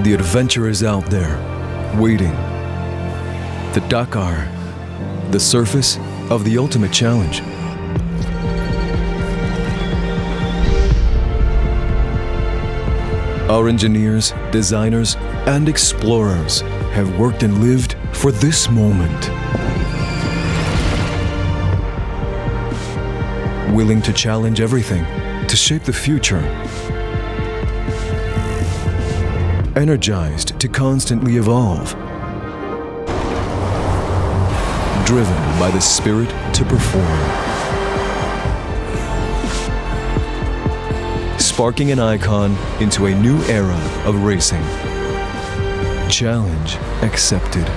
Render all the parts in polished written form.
The adventure is out there, waiting. The Dakar, the surface of the ultimate challenge. Our engineers, designers, and explorers have worked and lived for this moment. Willing to challenge everything, to shape the future. Energized to constantly evolve. Driven by the spirit to perform. Sparking an icon into a new era of racing. Challenge accepted.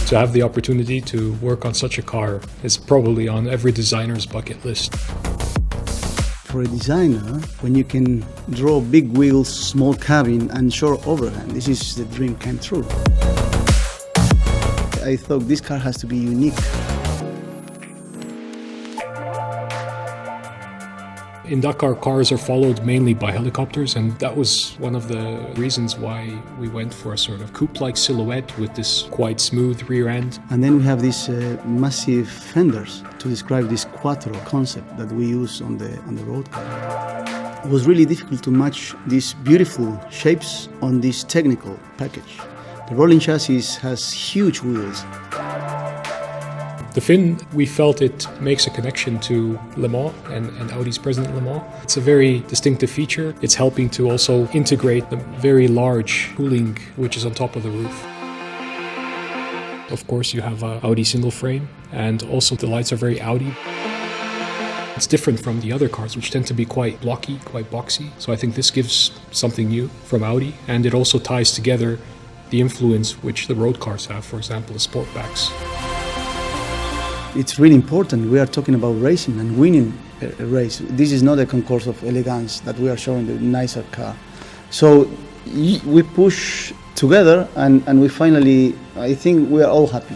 To have the opportunity to work on such a car is probably on every designer's bucket list. For a designer, when you can draw big wheels, small cabin, and short overhand, this is the dream came true. I thought this car has to be unique. In Dakar, cars are followed mainly by helicopters, and that was one of the reasons why we went for a sort of coupe-like silhouette with this quite smooth rear end. And then we have these massive fenders to describe this quattro concept that we use on the road car. It was really difficult to match these beautiful shapes on this technical package. The rolling chassis has huge wheels. The fin, we felt it makes a connection to Le Mans and Audi's present Le Mans. It's a very distinctive feature. It's helping to also integrate the very large cooling which is on top of the roof. Of course, you have a Audi single frame, and also the lights are very Audi. It's different from the other cars, which tend to be quite blocky, quite boxy. So I think this gives something new from Audi, and it also ties together the influence which the road cars have, for example, the Sportbacks. It's really important. We are talking about racing and winning a race. This is not a concourse of elegance that we are showing the nicer car. So we push together and we finally, I think we are all happy.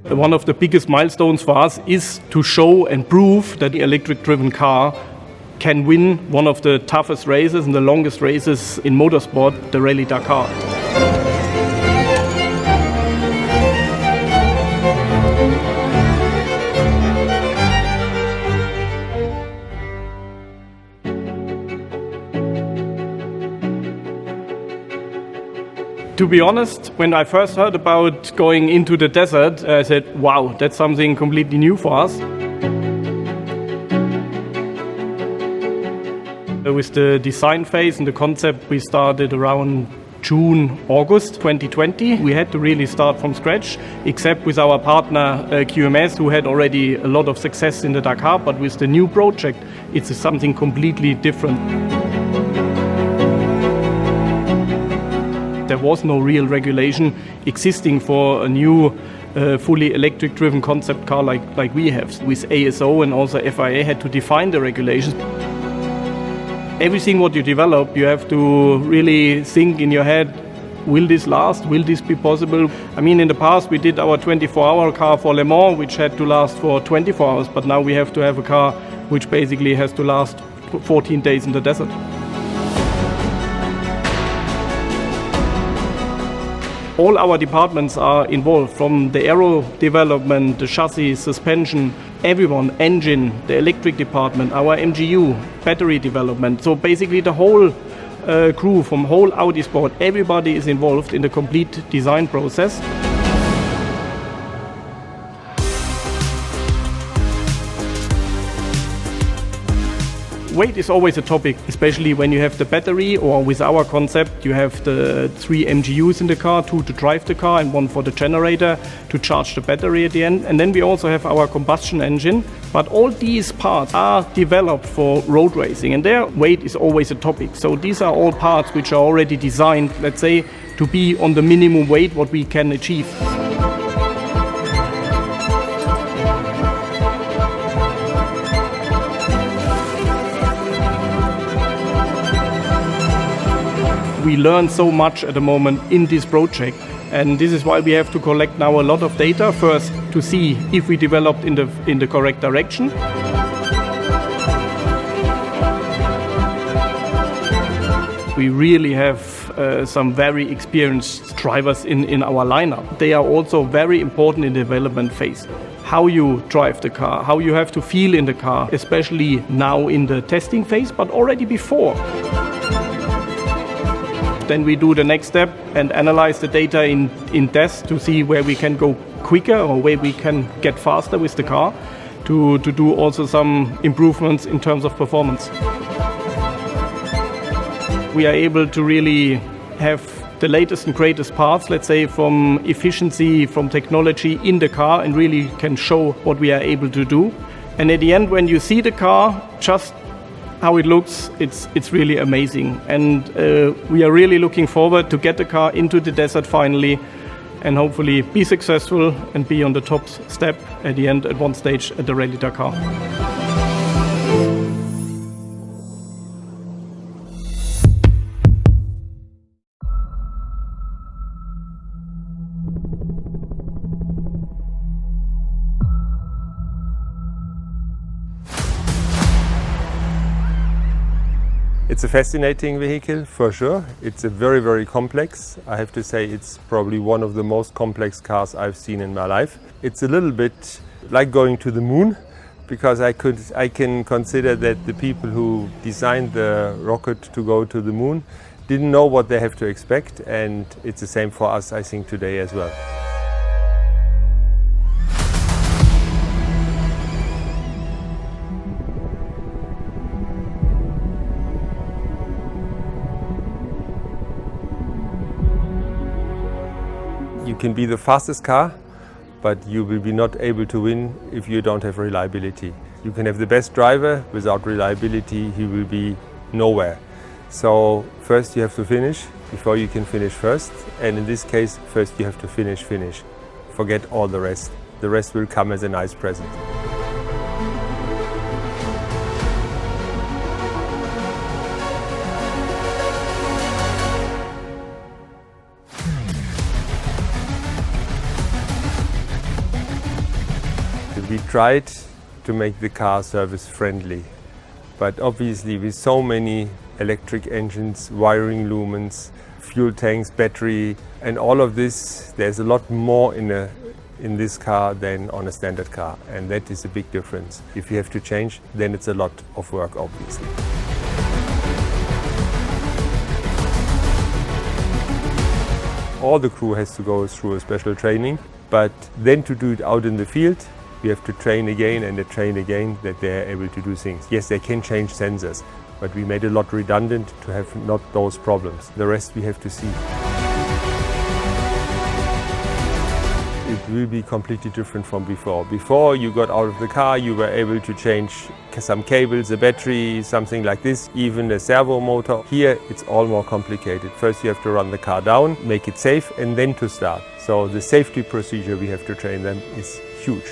One of the biggest milestones for us is to show and prove that the electric-driven car can win one of the toughest races and the longest races in motorsport, the Rally Dakar. To be honest, when I first heard about going into the desert, I said, wow, that's something completely new for us. With the design phase and the concept, we started around June, August 2020. We had to really start from scratch, except with our partner QMS, who had already a lot of success in the Dakar, but with the new project, it's something completely different. There was no real regulation existing for a new fully electric-driven concept car like we have. With ASO and also FIA had to define the regulations. Everything what you develop, you have to really think in your head, will this last? Will this be possible? I mean, in the past we did our 24-hour car for Le Mans, which had to last for 24 hours, but now we have to have a car which basically has to last 14 days in the desert. All our departments are involved, from the aero development, the chassis, suspension, everyone, engine, the electric department, our MGU, battery development. So basically the whole crew from whole Audi Sport, everybody is involved in the complete design process. Weight is always a topic, especially when you have the battery, or with our concept, you have the 3 MGUs in the car, 2 to drive the car and 1 for the generator to charge the battery at the end. And then we also have our combustion engine. But all these parts are developed for road racing, and their weight is always a topic. So these are all parts which are already designed, let's say, to be on the minimum weight what we can achieve. We learn so much at the moment in this project, and this is why we have to collect now a lot of data first to see if we developed in the correct direction. We really have some very experienced drivers in our lineup. They are also very important in the development phase. How you drive the car, how you have to feel in the car, especially now in the testing phase, but already before. Then we do the next step and analyze the data in test to see where we can go quicker or where we can get faster with the car to do also some improvements in terms of performance. We are able to really have the latest and greatest parts, let's say, from efficiency, from technology in the car, and really can show what we are able to do. And at the end, when you see the car, just how it looks, it's really amazing. And we are really looking forward to get the car into the desert finally and hopefully be successful and be on the top step at the end at one stage at the Rally Dakar. It's a fascinating vehicle, for sure. It's a very, very complex. I have to say it's probably one of the most complex cars I've seen in my life. It's a little bit like going to the moon, because I can consider that the people who designed the rocket to go to the moon didn't know what they have to expect, and it's the same for us, I think, today as well. You can be the fastest car, but you will be not able to win if you don't have reliability. You can have the best driver, without reliability he will be nowhere. So first you have to finish before you can finish first, and in this case first you have to finish. Forget all the rest. The rest will come as a nice present. We tried to make the car service friendly, but obviously with so many electric engines, wiring lumens, fuel tanks, battery, and all of this, there's a lot more in this car than on a standard car, and that is a big difference. If you have to change, then it's a lot of work, obviously. All the crew has to go through a special training, but then to do it out in the field, we have to train again and train again that they are able to do things. Yes, they can change sensors, but we made a lot redundant to have not those problems. The rest we have to see. It will be completely different from before. Before you got out of the car, you were able to change some cables, a battery, something like this, even a servo motor. Here it's all more complicated. First you have to run the car down, make it safe, and then to start. So the safety procedure we have to train them is huge.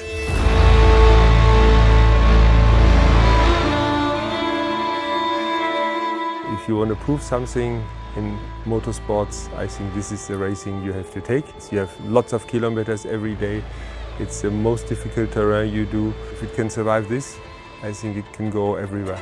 If you want to prove something in motorsports, I think this is the racing you have to take. You have lots of kilometers every day. It's the most difficult terrain you do. If it can survive this, I think it can go everywhere.